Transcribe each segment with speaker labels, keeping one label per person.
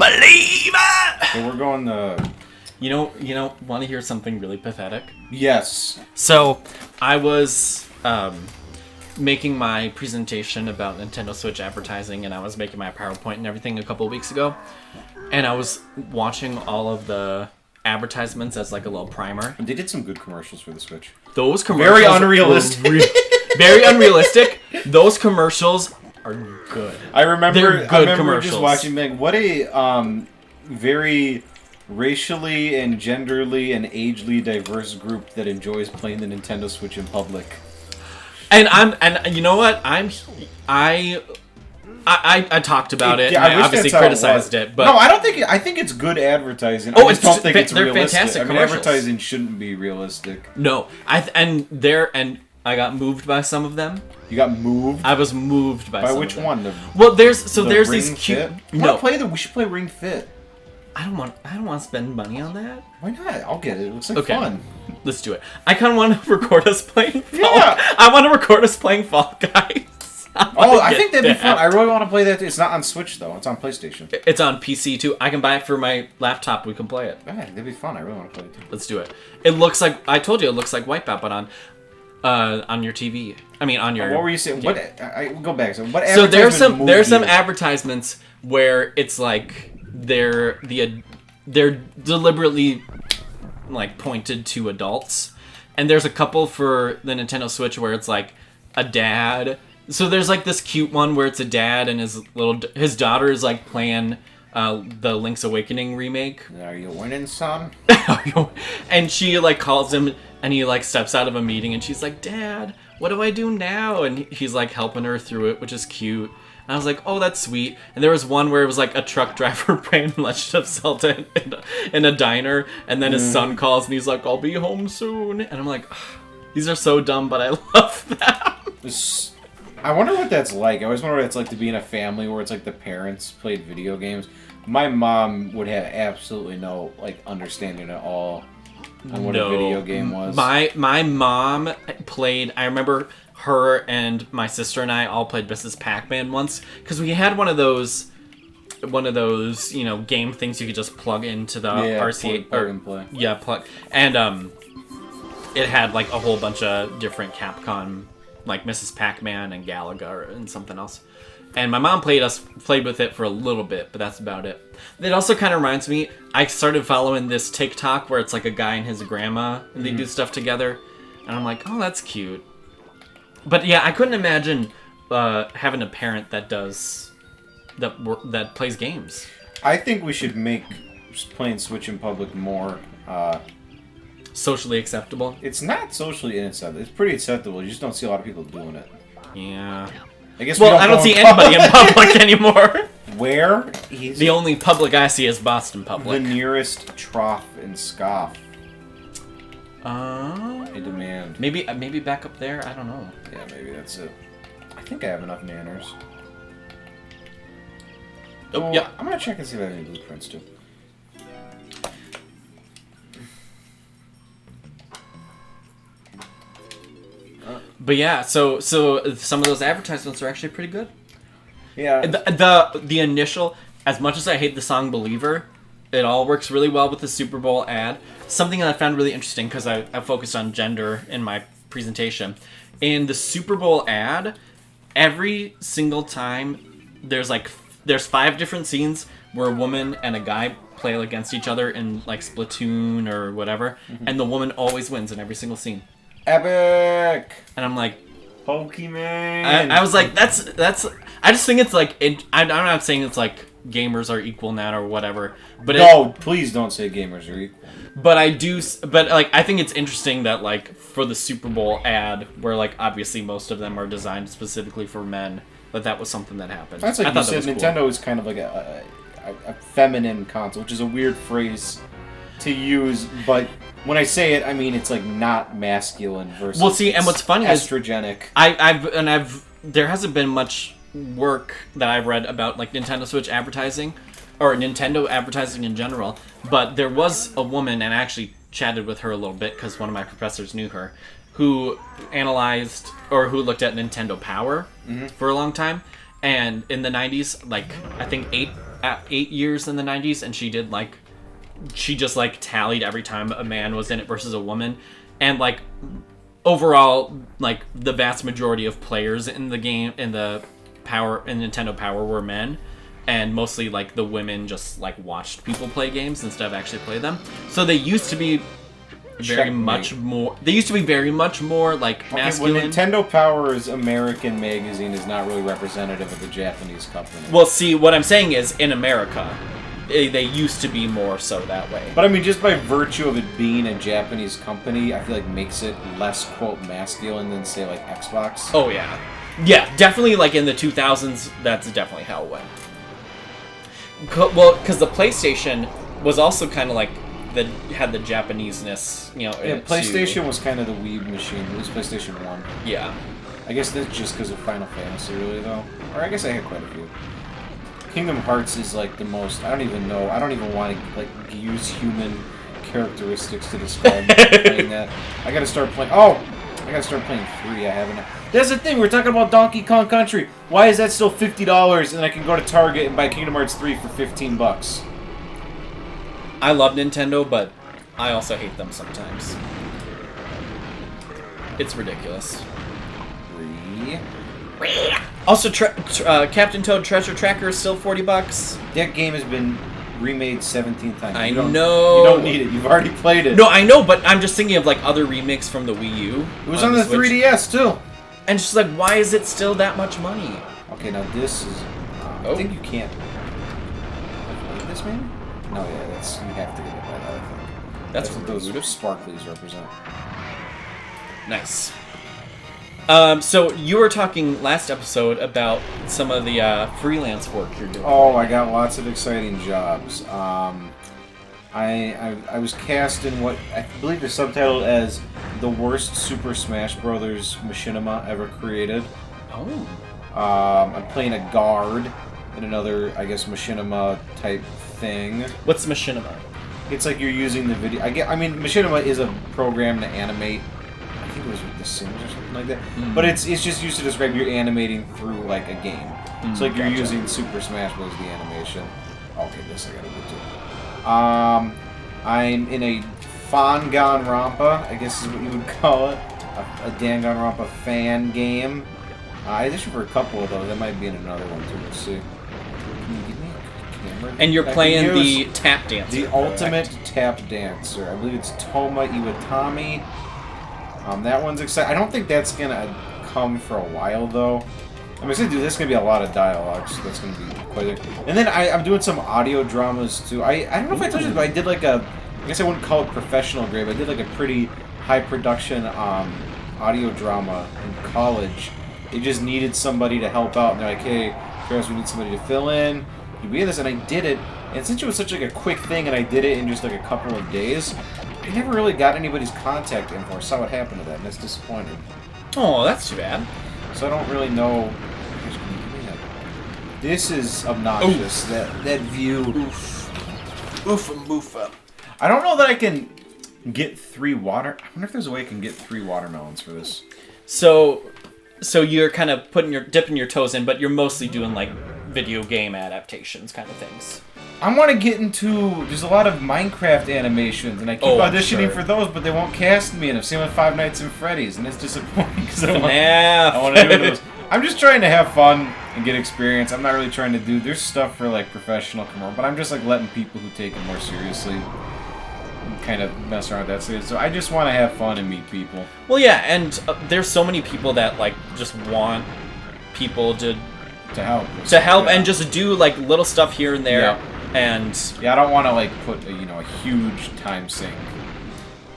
Speaker 1: believe it.
Speaker 2: So we're going to...
Speaker 1: You know, want to hear something really pathetic?
Speaker 2: Yes.
Speaker 1: So, I was making my presentation about Nintendo Switch advertising, and I was making my PowerPoint and everything a couple of weeks ago, and I was watching all of the advertisements as like a little primer.
Speaker 2: And they did some good commercials for the Switch.
Speaker 1: Those commercials
Speaker 2: very unrealistic.
Speaker 1: Very unrealistic. Those commercials are good.
Speaker 2: I remember
Speaker 1: commercials.
Speaker 2: Just watching like what a very racially and genderly and agely diverse group that enjoys playing the Nintendo Switch in public.
Speaker 1: And you know what? I talked about it.
Speaker 2: Yeah,
Speaker 1: and I obviously criticized it, but
Speaker 2: no, I don't think. I think it's good advertising.
Speaker 1: Oh,
Speaker 2: I just don't think it's
Speaker 1: they're
Speaker 2: realistic.
Speaker 1: fantastic
Speaker 2: I mean,
Speaker 1: commercials.
Speaker 2: advertising shouldn't be realistic.
Speaker 1: No, I got moved by some of them.
Speaker 2: You got moved.
Speaker 1: I was moved by some
Speaker 2: which
Speaker 1: of them.
Speaker 2: one?
Speaker 1: There's
Speaker 2: Ring
Speaker 1: these cute.
Speaker 2: Fit?
Speaker 1: No,
Speaker 2: we should play Ring Fit.
Speaker 1: I don't want to spend money on that.
Speaker 2: Why not? I'll get it. It looks like fun.
Speaker 1: Let's do it. I kind of want to record us playing.
Speaker 2: Yeah.
Speaker 1: I want to record us playing Fall Guys.
Speaker 2: I think that'd be fun. I really want to play that. It's not on Switch though. It's on PlayStation.
Speaker 1: It's on PC too. I can buy it for my laptop. We can play it.
Speaker 2: Yeah, that'd be fun. I really want to play it too.
Speaker 1: Let's do it. It looks like I told you. It looks like Wipeout, but on your TV. I mean, on your.
Speaker 2: What were you saying? What? I go back. So what?
Speaker 1: So there's some advertisements where it's like they're deliberately like pointed to adults, and there's a couple for the Nintendo Switch where it's like a dad. So there's like this cute one where it's a dad and his daughter is like playing the Link's Awakening remake.
Speaker 2: Are you winning, son?
Speaker 1: And she like calls him, and he like steps out of a meeting, and she's like, "Dad, what do I do now?" And he's like helping her through it, which is cute. And I was like, "Oh, that's sweet." And there was one where it was like a truck driver playing Legend of Zelda in a diner, and then his son calls, and he's like, "I'll be home soon." And I'm like, these are so dumb, but I love them.
Speaker 2: I wonder what that's like. I always wonder what it's like to be in a family where it's like the parents played video games. My mom would have absolutely no like understanding at all on what a video game was. My
Speaker 1: mom played. I remember her and my sister and I all played Mrs. Pac-Man once because we had one of those game things you could just plug into the RCA
Speaker 2: plug and play.
Speaker 1: Yeah, plug, and it had like a whole bunch of different Capcom, like Mrs. Pac-Man and Galaga and something else. And my mom played with it for a little bit, but that's about it. It also kind of reminds me, I started following this TikTok where it's like a guy and his grandma, and they do stuff together. And I'm like, oh, that's cute. But yeah, I couldn't imagine having a parent that plays games.
Speaker 2: I think we should make playing Switch in public more...
Speaker 1: socially acceptable?
Speaker 2: It's not socially unacceptable. It's pretty acceptable. You just don't see a lot of people doing it.
Speaker 1: Yeah.
Speaker 2: I guess
Speaker 1: I don't see anybody in public anymore.
Speaker 2: Where?
Speaker 1: The only public I see is Boston Public.
Speaker 2: The nearest trough and scoff.
Speaker 1: I
Speaker 2: demand.
Speaker 1: Maybe back up there. I don't know.
Speaker 2: Yeah, maybe that's it. I think I have enough nanners.
Speaker 1: Oh, yeah.
Speaker 2: I'm gonna check and see if I have any blueprints too.
Speaker 1: But yeah, so some of those advertisements are actually pretty good.
Speaker 2: Yeah.
Speaker 1: The initial, as much as I hate the song Believer, it all works really well with the Super Bowl ad. Something that I found really interesting, because I focused on gender in my presentation. In the Super Bowl ad, every single time there's 5 different scenes where a woman and a guy play against each other in like Splatoon or whatever, and the woman always wins in every single scene.
Speaker 2: Epic!
Speaker 1: And I'm like,
Speaker 2: Pokemon.
Speaker 1: I was like, that's. I just think it's like I'm not saying it's like gamers are equal now or whatever. But
Speaker 2: please don't say gamers are equal.
Speaker 1: But I think it's interesting that like for the Super Bowl ad, where like obviously most of them are designed specifically for men, that was something that happened.
Speaker 2: That's like
Speaker 1: I
Speaker 2: you
Speaker 1: thought
Speaker 2: said,
Speaker 1: that was
Speaker 2: Nintendo
Speaker 1: cool.
Speaker 2: is kind of like a feminine console, which is a weird phrase to use, but when I say it, I mean it's like not masculine versus.
Speaker 1: Well, see, and what's funny
Speaker 2: estrogenic.
Speaker 1: There hasn't been much work that I've read about like Nintendo Switch advertising, or Nintendo advertising in general. But there was a woman, and I actually chatted with her a little bit because one of my professors knew her, who analyzed or who looked at Nintendo Power for a long time. And in the 90s, like I think 8 8 years in the 90s, and she just like tallied every time a man was in it versus a woman, and like overall, like the vast majority of players in the game in Nintendo Power were men, and mostly like the women just like watched people play games instead of actually play them. So they used to be very much more like masculine.
Speaker 2: Well, Nintendo Power's American magazine is not really representative of the Japanese company.
Speaker 1: Well, see, what I'm saying is in America, they used to be more so that way.
Speaker 2: But I mean, just by virtue of it being a Japanese company, I feel like makes it less, quote, masculine than, say, like Xbox.
Speaker 1: Oh, yeah. Yeah, definitely, like, in the 2000s, that's definitely how it went. Well, because the PlayStation was also kind of like, had the Japanese-ness, you know.
Speaker 2: Yeah, PlayStation was kind of the weeb machine. It was PlayStation 1.
Speaker 1: Yeah.
Speaker 2: I guess that's just because of Final Fantasy, really, though. Or I guess I had quite a few. Kingdom Hearts is like the most. I don't even want to like use human characteristics to describe playing that. I gotta start playing. Oh, I gotta start playing 3. I haven't. That's the thing. We're talking about Donkey Kong Country. Why is that still $50? And I can go to Target and buy Kingdom Hearts 3 for $15.
Speaker 1: I love Nintendo, but I also hate them sometimes. It's ridiculous.
Speaker 2: 3.
Speaker 1: Also, Captain Toad Treasure Tracker is still $40.
Speaker 2: That game has been remade 17 times.
Speaker 1: I
Speaker 2: know.
Speaker 1: You
Speaker 2: don't need it. You've already played it.
Speaker 1: No, I know, but I'm just thinking of like other remakes from the Wii U.
Speaker 2: It was on the
Speaker 1: Switch.
Speaker 2: 3DS too.
Speaker 1: And just like, why is it still that much money?
Speaker 2: Okay, now this is. I think you can't. Play this maybe? No, yeah, that's you have to get it by that. I think. That's what those sparklies represent.
Speaker 1: Nice. So you were talking last episode about some of the freelance work you're doing.
Speaker 2: Oh, I got lots of exciting jobs. I was cast in what I believe is subtitled as the worst Super Smash Brothers machinima ever created.
Speaker 1: Oh.
Speaker 2: I'm playing a guard in another, I guess, machinima type thing.
Speaker 1: What's machinima?
Speaker 2: It's like you're using the video. I mean, machinima is a program to animate. I think it was with The Sims or something like that. But it's just used to describe you're animating through like a game. So like you're using Super Smash Bros. The animation. Okay, this I gotta go to. I'm in a Danganronpa, I guess is what you would call it. A Danganronpa fan game. I auditioned for a couple of those. That might be in another one too. We'll see. Can you give me a camera?
Speaker 1: And you're playing the tap dancer.
Speaker 2: The ultimate tap dancer. I believe it's Toma Iwatani. That one's exciting. I don't think that's gonna come for a while though. I'm excited, dude. There's gonna be a lot of dialogue, so that's gonna be quite a... And then I'm doing some audio dramas too. I don't know if I told you this, but I did like a... I guess I wouldn't call it professional grade, but I did like a pretty high production audio drama in college. They just needed somebody to help out, and they're like, "Hey, Travis, we need somebody to fill in. You be in this," and I did it. And since it was such like a quick thing, and I did it in just like a couple of days, I never really got anybody's contact info or saw what happened to that, and that's disappointing.
Speaker 1: Oh, that's too bad.
Speaker 2: So I don't really know. This is obnoxious. That view.
Speaker 1: Oof. Oof and boof up.
Speaker 2: I don't know that I can get 3 water. I wonder if there's a way I can get 3 watermelons for this.
Speaker 1: So you're kind of dipping your toes in, but you're mostly doing like video game adaptations kind of things.
Speaker 2: I want to get into. There's a lot of Minecraft animations, and I keep auditioning for those, but they won't cast me. And I've seen with Five Nights at Freddy's, and it's disappointing because I want to do those. I'm just trying to have fun and get experience. I'm not really trying to do. There's stuff for like professional commercial, but I'm just like letting people who take it more seriously kind of mess around with that stuff. So I just want to have fun and meet people.
Speaker 1: Well, yeah, and there's so many people that like just want people to help and just do like little stuff here and there.
Speaker 2: Yeah.
Speaker 1: And
Speaker 2: yeah, I don't want to like put a huge time sink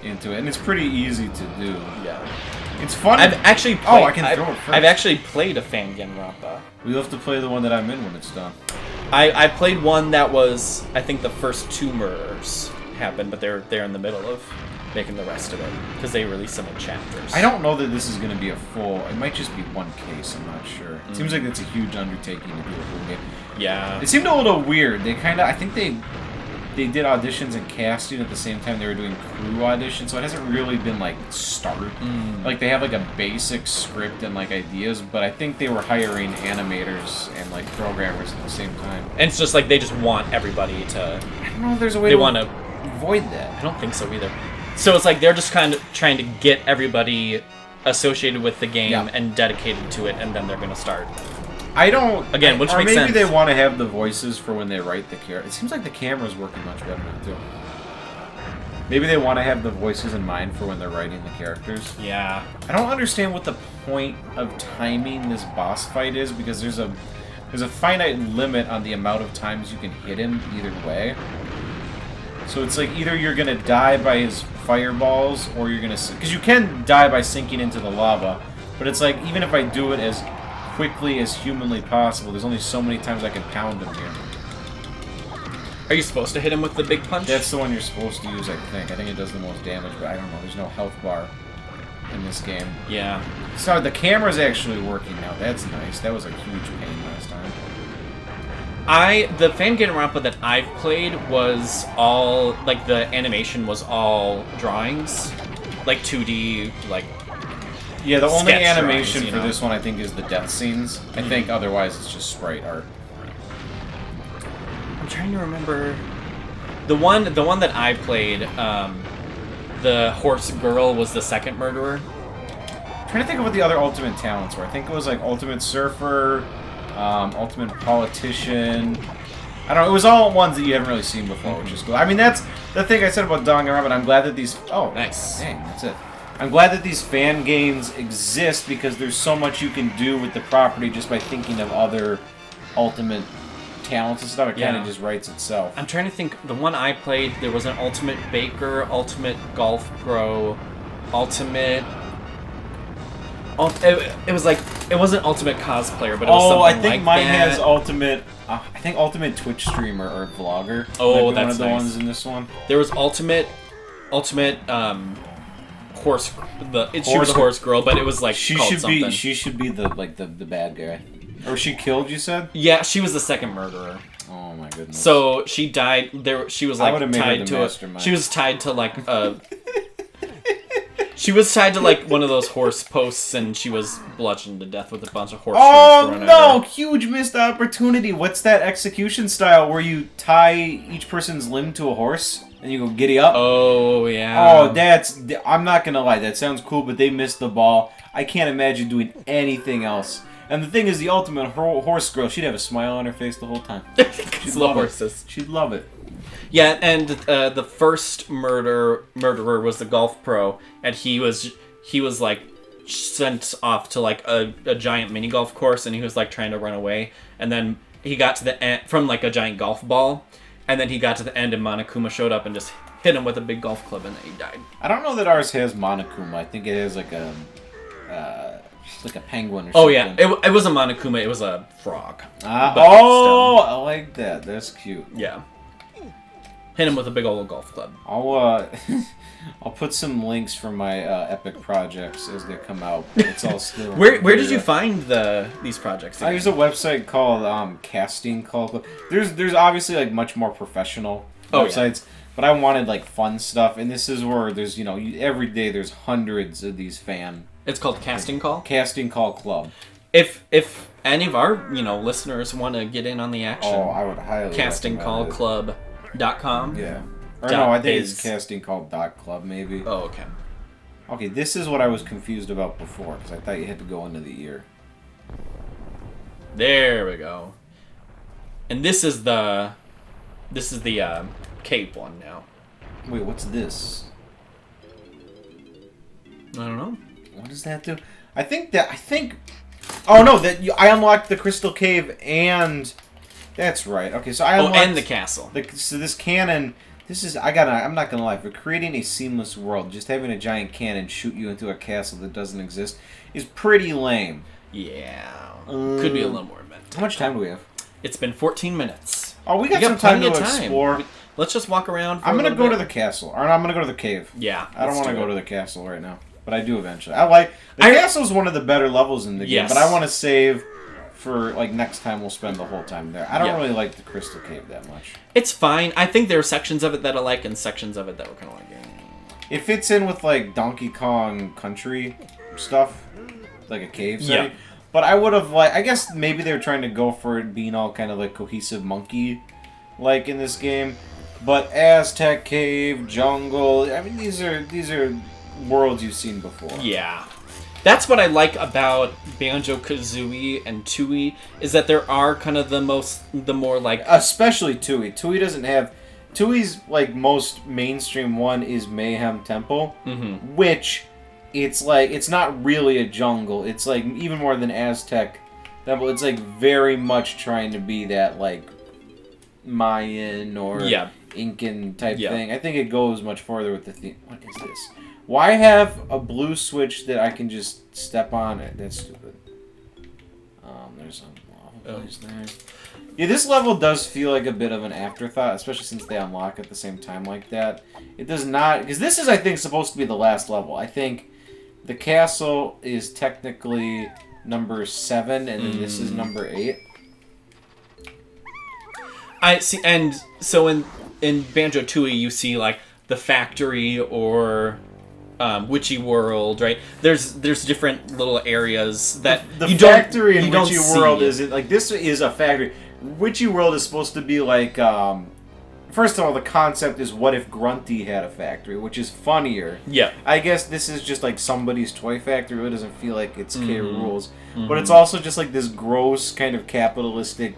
Speaker 2: into it, and it's pretty easy to do.
Speaker 1: Yeah,
Speaker 2: it's fun.
Speaker 1: I've actually played,
Speaker 2: I can throw it first.
Speaker 1: I've actually played a Danganronpa.
Speaker 2: We'll have to play the one that I'm in when it's done.
Speaker 1: I played one that was, I think the first 2 murders happened, but they're in the middle of making the rest of it because they release them in chapters.
Speaker 2: I don't know that this is going to be a full. It might just be one case. I'm not sure. It seems like it's a huge undertaking to do a full game.
Speaker 1: Yeah.
Speaker 2: It seemed a little weird. They kind of. I think they they did auditions and casting at the same time they were doing crew auditions, so it hasn't really been like started. Like they have like a basic script and like ideas, but I think they were hiring animators and like programmers at the same time.
Speaker 1: And it's just like they just want everybody to.
Speaker 2: I don't know if there's a way
Speaker 1: They
Speaker 2: to
Speaker 1: want to.
Speaker 2: avoid that.
Speaker 1: I don't think so either. So it's like they're just kind of trying to get everybody associated with the game and dedicated to it, and then they're going to start.
Speaker 2: I don't...
Speaker 1: Again, which
Speaker 2: or
Speaker 1: makes sense.
Speaker 2: maybe they want to have the voices for when they write the character. It seems like the camera's working much better now, too. Maybe they want to have the voices in mind for when they're writing the characters.
Speaker 1: Yeah.
Speaker 2: I don't understand what the point of timing this boss fight is, because there's a finite limit on the amount of times you can hit him either way. So it's like either you're going to die by his fireballs, or you're going to... Because you can die by sinking into the lava, but it's like, even if I do it as quickly as humanly possible, there's only so many times I can pound him here.
Speaker 1: Are you supposed to hit him with the big punch?
Speaker 2: That's the one you're supposed to use, I think. I think it does the most damage, but I don't know. There's no health bar in this game.
Speaker 1: Yeah.
Speaker 2: So the camera's actually working now. That's nice. That was a huge pain last time.
Speaker 1: The Fanganrampa that I've played was all, like, the animation was all drawings. Like 2D, like...
Speaker 2: Yeah, the only
Speaker 1: sketch
Speaker 2: animation
Speaker 1: drawings,
Speaker 2: for this one, I think, is the death scenes. I think otherwise it's just sprite art.
Speaker 1: I'm trying to remember... The one that I played, the horse girl was the second murderer.
Speaker 2: I'm trying to think of what the other ultimate talents were. I think it was, like, Ultimate Surfer... Ultimate Politician. I don't know. It was all ones that you haven't really seen before, which is cool. I mean, that's the thing I said about Danganronpa. I'm glad that these... Oh,
Speaker 1: nice.
Speaker 2: Dang, that's it. I'm glad that these fan games exist because there's so much you can do with the property just by thinking of other ultimate talents and stuff. It kind of just writes itself.
Speaker 1: I'm trying to think. The one I played, there was an Ultimate Baker, Ultimate Golf Pro, Ultimate... It was like, it wasn't Ultimate Cosplayer, but it was something like that.
Speaker 2: I think mine has Ultimate, I think Ultimate Twitch Streamer or Vlogger.
Speaker 1: Oh,
Speaker 2: that's
Speaker 1: one of
Speaker 2: the
Speaker 1: nice.
Speaker 2: ones in this one.
Speaker 1: There was Ultimate, horse, she was a horse girl, but it was like
Speaker 2: she
Speaker 1: called
Speaker 2: should
Speaker 1: something.
Speaker 2: be, she should be the bad guy. Or she killed, you said?
Speaker 1: Yeah, she was the second murderer.
Speaker 2: Oh my goodness.
Speaker 1: So she died, she was like tied to
Speaker 2: mastermind.
Speaker 1: she was tied to like she was tied to like one of those horse posts, and she was bludgeoned to death with a bunch of horseshoes thrown at
Speaker 2: no!
Speaker 1: her.
Speaker 2: Huge missed opportunity. What's that execution style where you tie each person's limb to a horse and you go giddy up?
Speaker 1: Oh yeah.
Speaker 2: Oh, I'm not gonna lie. That sounds cool, but they missed the ball. I can't imagine doing anything else. And the thing is, the ultimate horse girl, she'd have a smile on her face the whole time. She'd love
Speaker 1: horses.
Speaker 2: It. She'd love it.
Speaker 1: Yeah, and the first murderer was the golf pro, and he was like sent off to like a giant mini golf course, and he was like trying to run away, and then he got to the end from like a giant golf ball, and then he got to the end, and Monokuma showed up and just hit him with a big golf club, and then he died.
Speaker 2: I don't know that ours has Monokuma. I think it has like a like a penguin or something.
Speaker 1: Oh yeah, it was a Monokuma. It was a frog.
Speaker 2: I like that. That's cute.
Speaker 1: Yeah. Hit him with a big old golf club.
Speaker 2: I'll put some links for my epic projects as they come out. It's all still.
Speaker 1: Where did you find these projects?
Speaker 2: There's a website called Casting Call Club. There's obviously like much more professional websites, but I wanted like fun stuff, and this is where there's every day there's hundreds of these fan.
Speaker 1: It's called Casting Call.
Speaker 2: Casting Call Club.
Speaker 1: If any of our listeners want to get in on the action,
Speaker 2: I would highly
Speaker 1: castingcallclub.com.
Speaker 2: Yeah. Or no, I think it's castingcall.club maybe.
Speaker 1: Oh, okay.
Speaker 2: Okay, this is what I was confused about before, because I thought you had to go into the ear.
Speaker 1: There we go. And this is the cape one now.
Speaker 2: Wait, what's this?
Speaker 1: I don't know.
Speaker 2: What does that do? I think. Oh no! I unlocked the crystal cave and. That's right. Okay, so I unlocked.
Speaker 1: and the castle.
Speaker 2: So this cannon. I'm not gonna lie. For creating a seamless world, just having a giant cannon shoot you into a castle that doesn't exist is pretty lame.
Speaker 1: Yeah. Could be a little more inventive.
Speaker 2: How much time do we have?
Speaker 1: It's been 14 minutes.
Speaker 2: Oh, we got some time to explore.
Speaker 1: Let's just walk around.
Speaker 2: I'm gonna go to the castle, or I'm gonna go to the cave.
Speaker 1: Yeah.
Speaker 2: I don't want to go to the castle right now, but I do eventually. I like the castle's one of the better levels in the game, but I want to save for, like, next time we'll spend the whole time there. I don't really like the Crystal Cave that much.
Speaker 1: It's fine. I think there are sections of it that I like and sections of it that were kind of like...
Speaker 2: It fits in with, like, Donkey Kong Country stuff. Like a cave setting.
Speaker 1: Yeah.
Speaker 2: But I would have, like... I guess maybe they were trying to go for it being all kind of, like, cohesive monkey-like in this game. But Aztec Cave, Jungle... I mean, these are worlds you've seen before.
Speaker 1: Yeah. That's what I like about Banjo-Kazooie and Tooie, is that there are kind of the more, like...
Speaker 2: Especially Tooie. Tooie doesn't have... Tooie's, like, most mainstream one is Mayhem Temple, which, it's, like, it's not really a jungle. It's, like, even more than Aztec Temple. It's, like, very much trying to be that, like, Mayan or Incan type thing. I think it goes much farther with the theme. What is this? Why have a blue switch that I can just step on it? That's stupid. There's a lava place there. Yeah, this level does feel like a bit of an afterthought, especially since they unlock at the same time like that. It does not... Because this is, I think, supposed to be the last level. I think the castle is technically number 7, and then this is number 8.
Speaker 1: I see, and so in Banjo-Tooie, you see, like, the factory or... Witchy World, right? There's different little areas that
Speaker 2: the factory in Witchy World isn't like this is a factory. Witchy World is supposed to be like first of all, the concept is what if Grunty had a factory, which is funnier.
Speaker 1: Yeah.
Speaker 2: I guess this is just like somebody's toy factory. It doesn't feel like it's K rules. But it's also just like this gross kind of capitalistic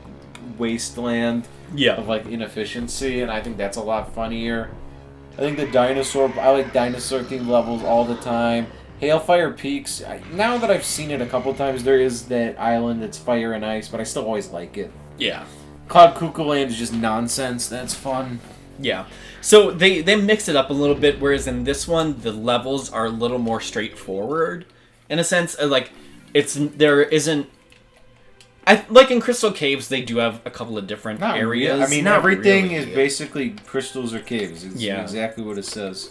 Speaker 2: wasteland of like inefficiency, and I think that's a lot funnier. I think I like dinosaur-themed levels all the time. Hailfire Peaks, now that I've seen it a couple times, there is that island that's fire and ice, but I still always like it.
Speaker 1: Yeah.
Speaker 2: Cloud Cuckoo Land is just nonsense. That's fun.
Speaker 1: Yeah. So they mix it up a little bit, whereas in this one, the levels are a little more straightforward. In a sense, like, there isn't... like in Crystal Caves, they do have a couple of different areas.
Speaker 2: Yeah. I mean, everything is basically crystals or caves. It's exactly what it says.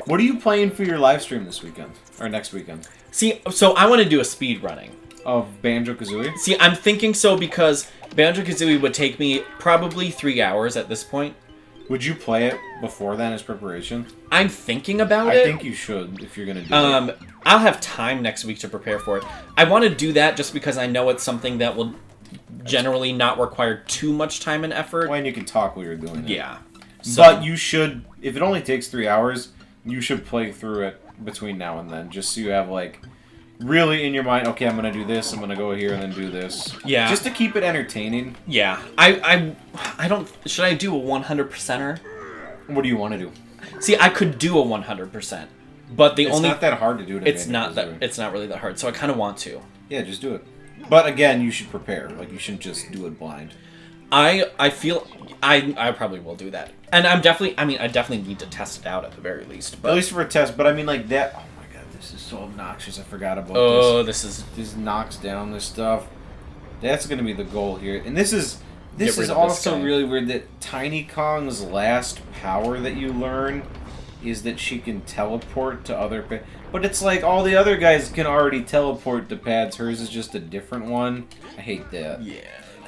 Speaker 2: What are you playing for your live stream this weekend? Or next weekend?
Speaker 1: See, so I want to do a speed running.
Speaker 2: Of Banjo-Kazooie?
Speaker 1: See, I'm thinking so because Banjo-Kazooie would take me probably 3 hours at this point.
Speaker 2: Would you play it before then as preparation?
Speaker 1: I'm thinking about it.
Speaker 2: I think you should if you're going to do it.
Speaker 1: I'll have time next week to prepare for it. I want to do that just because I know it's something that will generally not require too much time and effort.
Speaker 2: Well, and you can talk while you're doing it.
Speaker 1: Yeah. So,
Speaker 2: but you should, if it only takes 3 hours, you should play through it between now and then, just so you have, like, really in your mind, okay, I'm going to do this, I'm going to go here and then do this.
Speaker 1: Yeah.
Speaker 2: Just to keep it entertaining.
Speaker 1: Yeah. I don't... Should I do a 100%er?
Speaker 2: What do you want to do?
Speaker 1: See, I could do a 100%, but it's
Speaker 2: not that hard to do.
Speaker 1: It's not really that hard, so I kind of want to.
Speaker 2: Yeah, just do it. But again, you should prepare. Like, you shouldn't just do it blind.
Speaker 1: I feel I probably will do that, and I definitely need to test it out at the very least. But...
Speaker 2: At least for a test. But I mean, like that. Oh my god, this is so obnoxious. I forgot about this.
Speaker 1: Oh,
Speaker 2: this knocks down this stuff. That's gonna be the goal here, and this is also really weird that Tiny Kong's last power that you learn is that she can teleport to other pads. But it's like all the other guys can already teleport to pads. Hers is just a different one. I hate that.
Speaker 1: Yeah.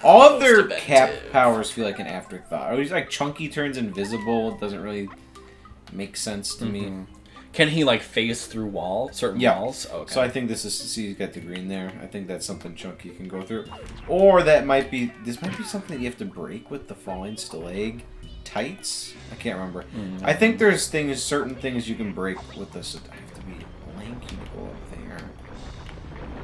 Speaker 2: All of their cap powers feel like an afterthought. Or he's like Chunky turns invisible. It doesn't really make sense to me.
Speaker 1: Can he like phase through certain walls? Okay.
Speaker 2: So I think this is, see, he's got the green there. I think that's something Chunky can go through. Or this might be something that you have to break with the falling stalactites. I can't remember. I think there's certain things you can break with this. I have to be lanky to go up there.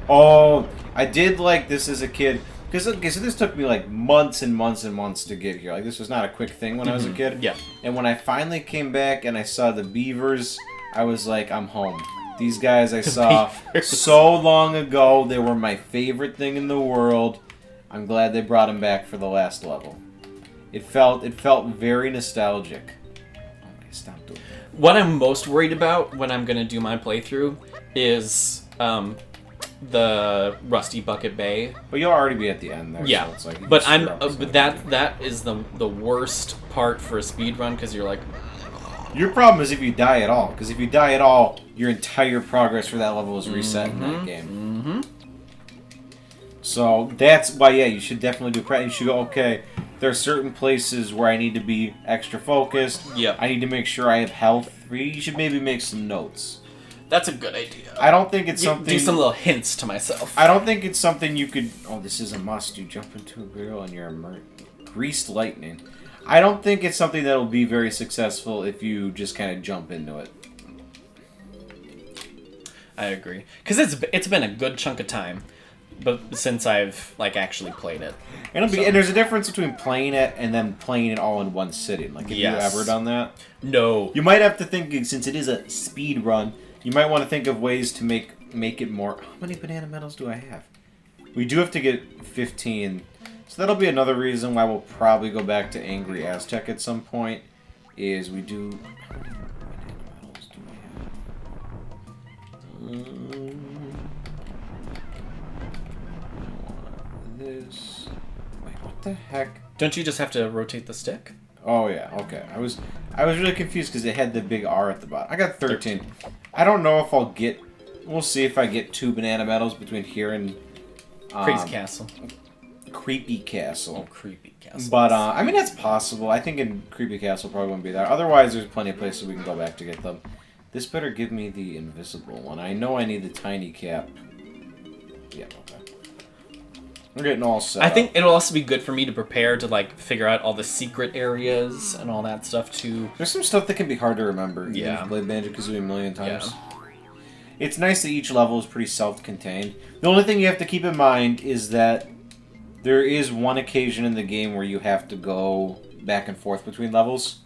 Speaker 2: Oh, I did like this as a kid. Because so this took me like months and months and months to get here. Like this was not a quick thing when I was a kid.
Speaker 1: Yeah.
Speaker 2: And when I finally came back and I saw the beavers, I was like, I'm home. These guys I saw so long ago. They were my favorite thing in the world. I'm glad they brought them back for the last level. It felt very nostalgic. Okay, stop doing that.
Speaker 1: What I'm most worried about when I'm gonna do my playthrough is the Rusty Bucket Bay.
Speaker 2: But you'll already be at the end there.
Speaker 1: Yeah,
Speaker 2: so it's like
Speaker 1: but that is the worst part for a speed run because you're like.
Speaker 2: Your problem is if you die at all, because if you die at all, your entire progress for that level is reset in that game. So that's why, yeah, you should definitely do practice. You should go, okay, there are certain places where I need to be extra focused.
Speaker 1: Yep.
Speaker 2: I need to make sure I have health. You should maybe make some notes.
Speaker 1: That's a good idea.
Speaker 2: I don't think it's something...
Speaker 1: Do some little hints to myself.
Speaker 2: I don't think it's something you could... Oh, this is a must. You jump into a barrel and you're greased lightning. I don't think it's something that'll be very successful if you just kind of jump into it.
Speaker 1: I agree. Because it's been a good chunk of time but since I've like actually played it.
Speaker 2: And there's a difference between playing it and then playing it all in one sitting. Like, have you ever done that?
Speaker 1: No.
Speaker 2: You might have to think, since it is a speed run, you might want to think of ways to make it more... How many banana medals do I have? We do have to get 15. So that'll be another reason why we'll probably go back to Angry Aztec at some point, is we do... How many banana medals do we have? This... Wait, what the heck?
Speaker 1: Don't you just have to rotate the stick?
Speaker 2: Oh, yeah, okay. I was really confused because it had the big R at the bottom. I got 13. I don't know if I'll get... We'll see if I get 2 banana medals between here and...
Speaker 1: Crazy Castle.
Speaker 2: Creepy Castle.
Speaker 1: Oh, Creepy Castle.
Speaker 2: But, I mean, that's possible. I think in Creepy Castle probably won't be there. Otherwise, there's plenty of places we can go back to get them. This better give me the invisible one. I know I need the tiny cap. Yeah, okay. We're getting all set
Speaker 1: I think it'll also be good for me to prepare to, like, figure out all the secret areas and all that stuff, too.
Speaker 2: There's some stuff that can be hard to remember.
Speaker 1: Yeah.
Speaker 2: Even if you've played Banjo-Kazooie a million times.
Speaker 1: Yeah.
Speaker 2: It's nice that each level is pretty self-contained. The only thing you have to keep in mind is that there is one occasion in the game where you have to go back and forth between levels.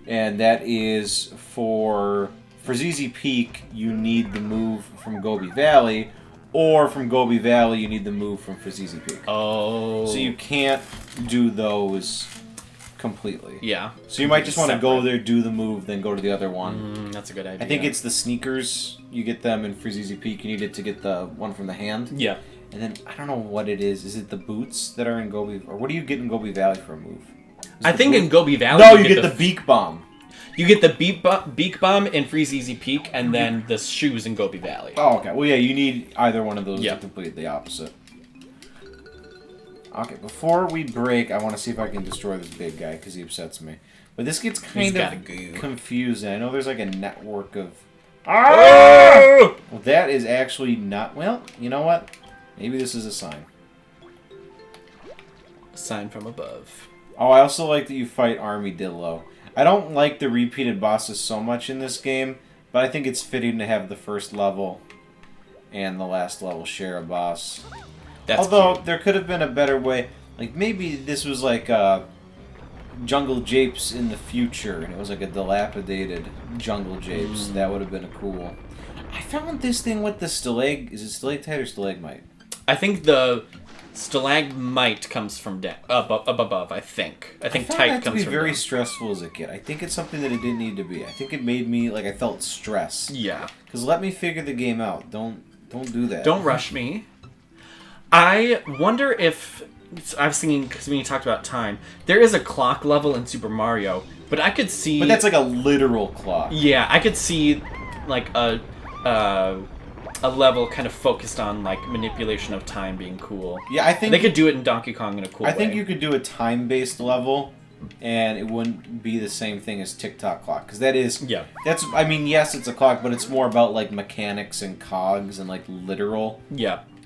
Speaker 2: And that is for ZZ Peak, you need the move from Gobi Valley, or from Gobi Valley, you need the move from ZZ Peak.
Speaker 1: Oh.
Speaker 2: So you can't do those completely.
Speaker 1: Yeah.
Speaker 2: So you might just want to go there, do the move, then go to the other one.
Speaker 1: That's a good idea.
Speaker 2: I think it's the sneakers. You get them in ZZ Peak. You needed to get the one from the hand.
Speaker 1: Yeah.
Speaker 2: And then, I don't know what it is. Is it the boots that are in Gobi... Or what do you get in Gobi Valley for a move?
Speaker 1: I think in Gobi Valley...
Speaker 2: No, you get the beak bomb.
Speaker 1: You get the beak bomb in ZZ Peak, and then the shoes in Gobi Valley.
Speaker 2: Oh, okay. Well, yeah, you need either one of those to complete the opposite. Okay, before we break, I want to see if I can destroy this big guy, because he upsets me. But this gets kind of confusing. I know there's like a network of... Ah! Well, that is actually not... Well, you know what? Maybe this is a sign.
Speaker 1: A sign from above.
Speaker 2: Oh, I also like that you fight Armadillo. I don't like the repeated bosses so much in this game, but I think it's fitting to have the first level and the last level share a boss. Although, there could have been a better way. Like, maybe this was like Jungle Japes in the future, and it was like a dilapidated Jungle Japes. That would have been a cool... I found this thing with the stalag... Is it stalactite or stalagmite?
Speaker 1: I think the stalagmite comes from above, I think. I think
Speaker 2: tite
Speaker 1: comes from
Speaker 2: to be very
Speaker 1: down.
Speaker 2: stressful as a kid. I think it's something that it didn't need to be. I think it made me, like, I felt stress.
Speaker 1: Yeah.
Speaker 2: Because let me figure the game out. Don't do that.
Speaker 1: Don't rush me. I wonder if... I was thinking, because when you talked about time, there is a clock level in Super Mario, but I could see...
Speaker 2: But that's like a literal clock.
Speaker 1: Yeah, I could see, like, a level kind of focused on, like, manipulation of time being cool.
Speaker 2: Yeah, I think...
Speaker 1: They could do it in Donkey Kong in a cool way.
Speaker 2: I think you could do a time-based level, and it wouldn't be the same thing as Tick-Tock Clock. Because that is...
Speaker 1: Yeah.
Speaker 2: That's... I mean, yes, it's a clock, but it's more about, like, mechanics and cogs and, like, literal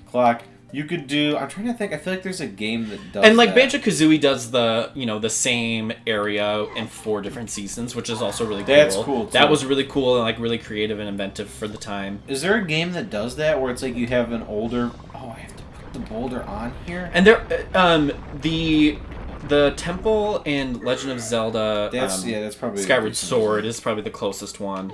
Speaker 2: clock. You could do... I'm trying to think. I feel like there's a game that does
Speaker 1: And, like,
Speaker 2: that.
Speaker 1: Banjo-Kazooie does the, the same area in 4 different seasons, which is also really cool.
Speaker 2: That's cool, too.
Speaker 1: That was really cool and, like, really creative and inventive for the time.
Speaker 2: Is there a game that does that, where it's like you have an older... Oh, I have to put the boulder on here?
Speaker 1: And there... The temple in Legend of Zelda...
Speaker 2: that's probably...
Speaker 1: Skyward Sword is probably the closest one.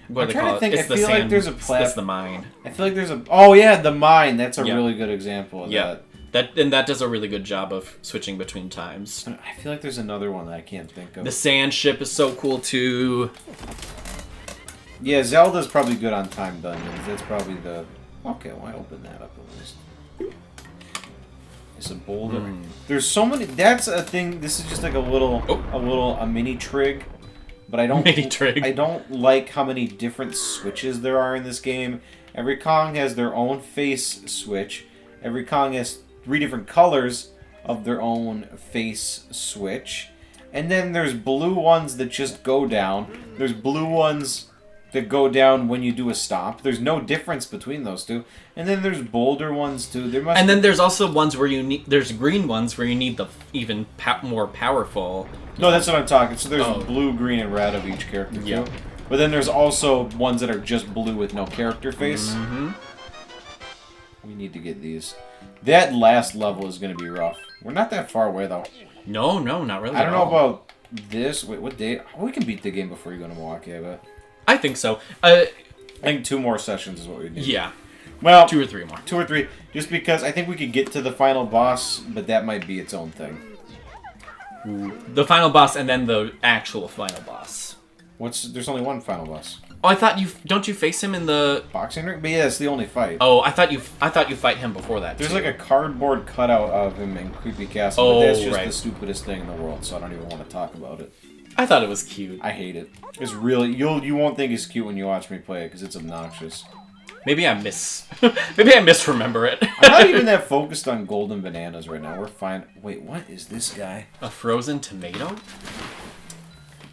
Speaker 1: What do they call it?
Speaker 2: Think,
Speaker 1: it's
Speaker 2: I feel
Speaker 1: the same,
Speaker 2: like there's a
Speaker 1: it's the mine.
Speaker 2: I feel like there's a... Oh, yeah, the mine. That's a really good example of that.
Speaker 1: That does a really good job of switching between times.
Speaker 2: I feel like there's another one that I can't think of.
Speaker 1: The sand ship is so cool, too.
Speaker 2: Yeah, Zelda's probably good on time dungeons. That's probably the... Okay, well, I open that up at least. It's a boulder. There's so many... That's a thing... This is just like a mini trig. But I don't like how many different switches there are in this game. Every Kong has their own face switch, Every Kong has 3 different colors of their own face switch. And then there's blue ones that just go down. There's blue ones that go down when you do a stomp. There's no difference between those two. And then there's bolder ones too.
Speaker 1: And then there's also ones where you need. There's green ones where you need the even more powerful.
Speaker 2: No, that's what I'm talking. So there's blue, green, and red of each character too. But then there's also ones that are just blue with no character face.
Speaker 1: Mm-hmm.
Speaker 2: We need to get these. That last level is going to be rough. We're not that far away though.
Speaker 1: No, not really.
Speaker 2: I don't know about this. Wait, what day? We can beat the game before you go to Milwaukee, I bet.
Speaker 1: I think so.
Speaker 2: I think 2 more sessions is what we need.
Speaker 1: Yeah.
Speaker 2: Well,
Speaker 1: 2 or 3 more.
Speaker 2: 2 or 3. Just because I think we could get to the final boss, but that might be its own thing.
Speaker 1: The final boss and then the actual final boss.
Speaker 2: There's only one final boss.
Speaker 1: Oh, I thought don't you face him in the
Speaker 2: Boxing ring? But yeah, it's the only fight.
Speaker 1: Oh, I thought you fight him before that.
Speaker 2: There's
Speaker 1: too.
Speaker 2: like a cardboard cutout of him in Creepy Castle, but that's just the stupidest thing in the world, so I don't even want to talk about it.
Speaker 1: I thought it was cute.
Speaker 2: I hate it. It's really you won't think it's cute when you watch me play it because it's obnoxious.
Speaker 1: Maybe I misremember it.
Speaker 2: I'm not even that focused on golden bananas right now. We're fine. Wait, what is this guy?
Speaker 1: A frozen tomato?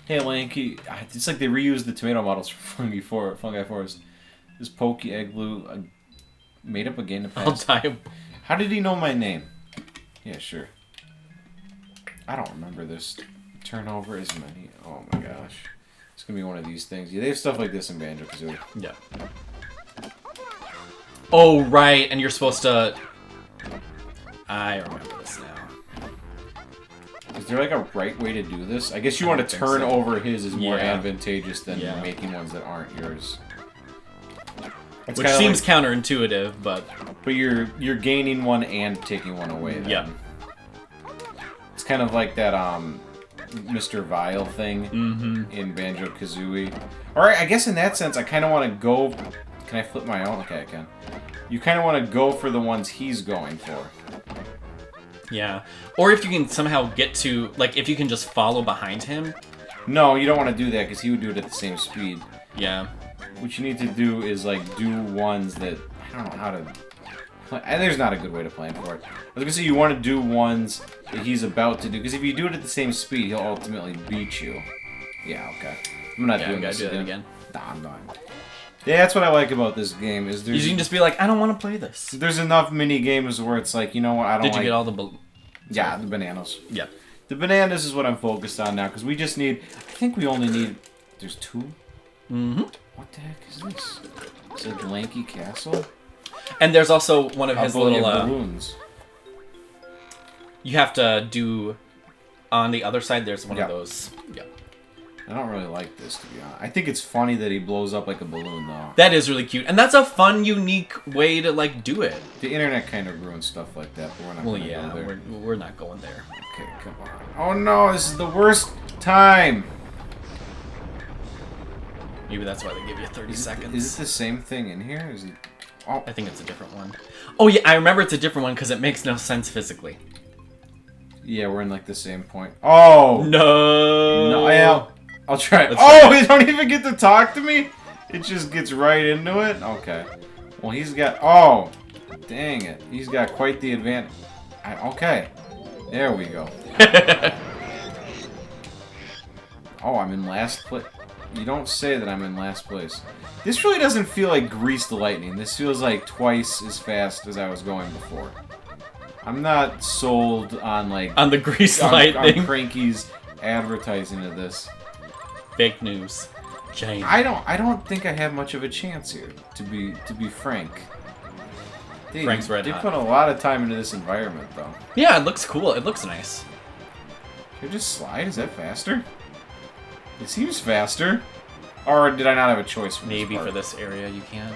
Speaker 2: Hey, Lanky. It's like they reused the tomato models from Fungi Forest. This Pokey Egg Blue made up a game to pass.
Speaker 1: I'll die.
Speaker 2: How did he know my name? Yeah, sure. I don't remember this. Turnover is many. Oh my gosh. It's gonna be one of these things. Yeah, they have stuff like this in Banjo-Kazooie.
Speaker 1: Yeah. Oh, right. And you're supposed to... I remember this now.
Speaker 2: Is there like a right way to do this? I guess you want to turn over his is more advantageous than making ones that aren't yours. It's
Speaker 1: which seems counterintuitive, but
Speaker 2: you're gaining one and taking one away. Then.
Speaker 1: Yeah.
Speaker 2: It's kind of like that Mr. Vile thing in Banjo-Kazooie. Or I guess in that sense, I kind of want to go... Can I flip my own? Okay, I can. You kind of want to go for the ones he's going for.
Speaker 1: Yeah. Or if you can somehow get to... Like, if you can just follow behind him.
Speaker 2: No, you don't want to do that, because he would do it at the same speed.
Speaker 1: Yeah.
Speaker 2: What you need to do is, like, do ones that... I don't know how to... There's not a good way to plan for it. I was going to say you want to do ones that he's about to do, because if you do it at the same speed, he'll ultimately beat you. Yeah, okay. I'm not doing this again. Nah, I'm not. Yeah, that's what I like about this game. Is
Speaker 1: you can just be like, I don't want to play this.
Speaker 2: There's enough mini games where it's like, you know what, I don't
Speaker 1: Did you get all the...
Speaker 2: Yeah, the bananas.
Speaker 1: Yeah.
Speaker 2: The bananas is what I'm focused on now, because we just need... I think we only need... There's 2?
Speaker 1: Mm-hmm.
Speaker 2: What the heck is this? Is it Lanky Castle?
Speaker 1: And there's also one of his little...
Speaker 2: balloons.
Speaker 1: You have to do... On the other side, there's one of those. Yeah.
Speaker 2: I don't really like this, to be honest. I think it's funny that he blows up like a balloon, though.
Speaker 1: That is really cute. And that's a fun, unique way to, like, do it.
Speaker 2: The internet kind of ruins stuff like that, but we're not going to go there.
Speaker 1: We're not going there.
Speaker 2: Okay, come on. Oh, no, this is the worst time.
Speaker 1: Maybe that's why they give you 30 seconds.
Speaker 2: Is it the same thing in here? Is it...
Speaker 1: Oh. I think it's a different one. Oh, yeah, I remember it's a different one because it makes no sense physically.
Speaker 2: Yeah, we're in, like, the same point. Oh!
Speaker 1: No!
Speaker 2: I'll try it. Oh, you don't even get to talk to me? It just gets right into it? Okay. Well, he's got... Oh! Dang it. He's got quite the advantage. Okay. There we go. Oh, I'm in last place. You don't say that I'm in last place. This really doesn't feel like Greased Lightning. This feels like twice as fast as I was going before. I'm not sold on, like...
Speaker 1: On the Greased Lightning.
Speaker 2: On Cranky's advertising of this.
Speaker 1: Fake news. Jane.
Speaker 2: I don't think I have much of a chance here, to be frank.
Speaker 1: Frank's red hot.
Speaker 2: They put a lot of time into this environment, though.
Speaker 1: Yeah, it looks cool. It looks nice.
Speaker 2: Can I just slide? Is that faster? It seems faster. Or did I not have a choice for
Speaker 1: Maybe for this area you can't.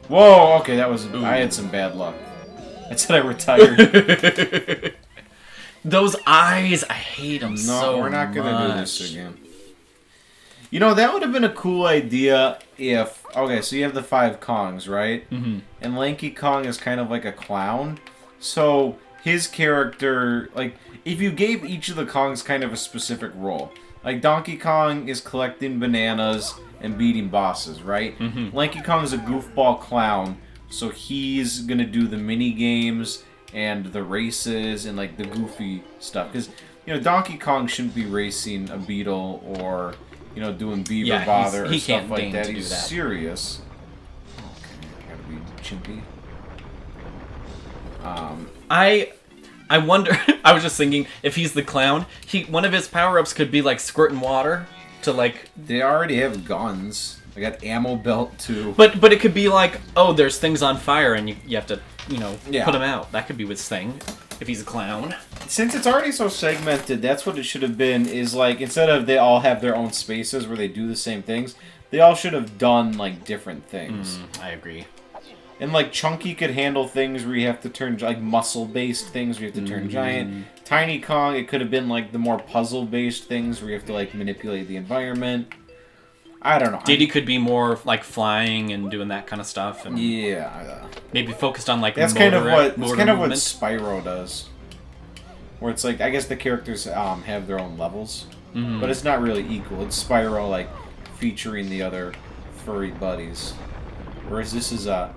Speaker 2: Whoa, okay, that was... Ooh. I had some bad luck. I said I retired.
Speaker 1: Those eyes, I hate them so much.
Speaker 2: No, we're not going to do this again. You know, that would have been a cool idea if... Okay, so you have the 5 Kongs, right?
Speaker 1: Mm-hmm.
Speaker 2: And Lanky Kong is kind of like a clown. So his character... Like, if you gave each of the Kongs kind of a specific role. Like, Donkey Kong is collecting bananas and beating bosses, right?
Speaker 1: Mm-hmm.
Speaker 2: Lanky Kong is a goofball clown So he's gonna do the mini games and the races and like the goofy stuff. Because Donkey Kong shouldn't be racing a beetle or doing beaver bother or
Speaker 1: he
Speaker 2: stuff
Speaker 1: can't
Speaker 2: like
Speaker 1: deign
Speaker 2: that.
Speaker 1: to do
Speaker 2: He's
Speaker 1: that.
Speaker 2: serious. Okay, I gotta be chimpy.
Speaker 1: I wonder. I was just thinking if he's the clown, one of his power ups could be like squirting water to like.
Speaker 2: They already have guns. They got ammo belt too.
Speaker 1: But it could be like, oh, there's things on fire and you have to put them out. That could be his thing if he's a clown.
Speaker 2: Since it's already so segmented, that's what it should have been. Is like instead of they all have their own spaces where they do the same things, they all should have done like different things.
Speaker 1: I agree.
Speaker 2: And like Chunky could handle things where you have to turn like muscle-based things where you have to turn giant. Tiny Kong, it could have been like the more puzzle-based things where you have to like manipulate the environment. I don't know.
Speaker 1: Diddy could be more like flying and doing that kind of stuff. And maybe focused on like
Speaker 2: that's kind of what
Speaker 1: movement.
Speaker 2: Spyro does. Where it's like I guess the characters have their own levels, but it's not really equal. It's Spyro like featuring the other furry buddies, whereas this is a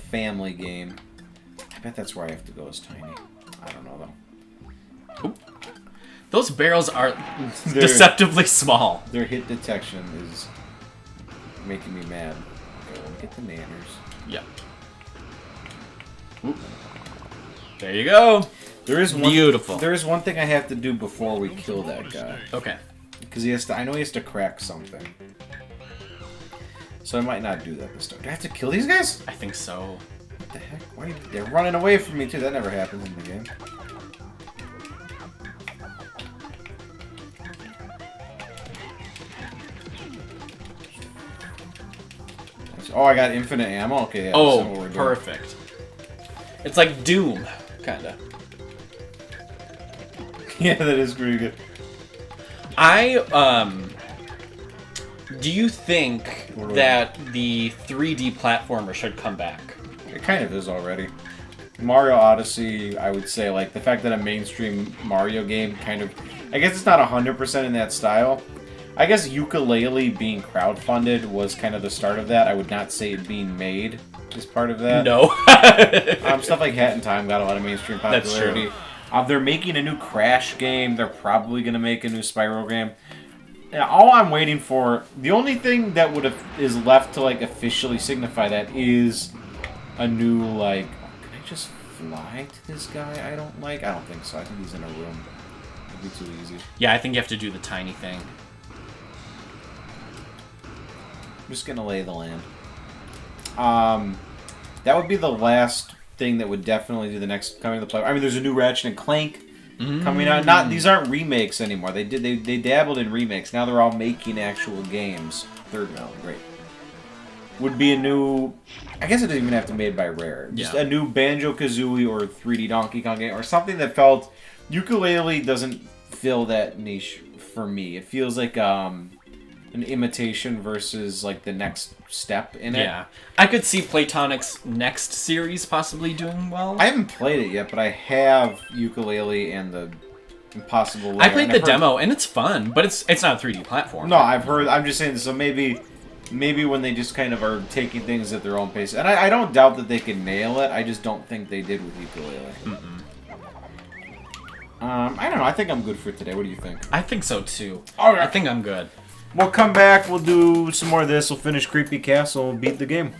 Speaker 2: family game. I bet that's where I have to go as Tiny. I don't know though.
Speaker 1: Oop. Those barrels are deceptively small.
Speaker 2: Their hit detection is making me mad. Okay, let me get the nanners.
Speaker 1: Yep. Oop. There you go. Beautiful.
Speaker 2: There is one thing I have to do before we kill that guy.
Speaker 1: Okay.
Speaker 2: Because I know he has to crack something. So I might not do that this time. Do I have to kill these guys?
Speaker 1: I think so.
Speaker 2: What the heck? Why they're running away from me too? That never happens in the game. Oh, I got infinite ammo? Okay, yeah.
Speaker 1: Oh, perfect. It's like Doom, kinda.
Speaker 2: Yeah, that is pretty good.
Speaker 1: Do you think that the 3D platformer should come back?
Speaker 2: It kind of is already. Mario Odyssey, I would say, like, the fact that a mainstream Mario game kind of... I guess it's not 100% in that style. I guess Yooka-Laylee being crowdfunded was kind of the start of that. I would not say it being made is part of that.
Speaker 1: No.
Speaker 2: Stuff like Hat in Time got a lot of mainstream popularity.
Speaker 1: That's true.
Speaker 2: They're making a new Crash game. They're probably going to make a new Spyro game. All I'm waiting for, the only thing that is left to like officially signify that is a new like. Can I just fly to this guy? I don't think so. I think he's in a room. It'd be too easy.
Speaker 1: Yeah, I think you have to do the tiny thing.
Speaker 2: I'm just gonna lay the land. That would be the last thing that would definitely do the next coming to the play. I mean, there's a new Ratchet and Clank coming out. These aren't remakes anymore. They dabbled in remakes. Now they're all making actual games. Great. Would be a new. I guess it doesn't even have to be made by Rare. Just a new Banjo-Kazooie or 3D Donkey Kong game or something that felt. Yooka-Laylee doesn't fill that niche for me. It feels like an imitation versus like the next step in it.
Speaker 1: Yeah, I could see Playtonic's next series possibly doing well.
Speaker 2: I haven't played it yet, but I have Yooka-Laylee and the Impossible Lair.
Speaker 1: I played the demo and it's fun, but it's not a 3D platform.
Speaker 2: No, I've heard. I'm just saying. So maybe when they just kind of are taking things at their own pace, and I don't doubt that they can nail it. I just don't think they did with Yooka-Laylee. I don't know. I think I'm good for today. What do you think?
Speaker 1: I think so too.
Speaker 2: All right.
Speaker 1: I think I'm good.
Speaker 2: We'll come back. We'll do some more of this. We'll finish Creepy Castle and beat the game.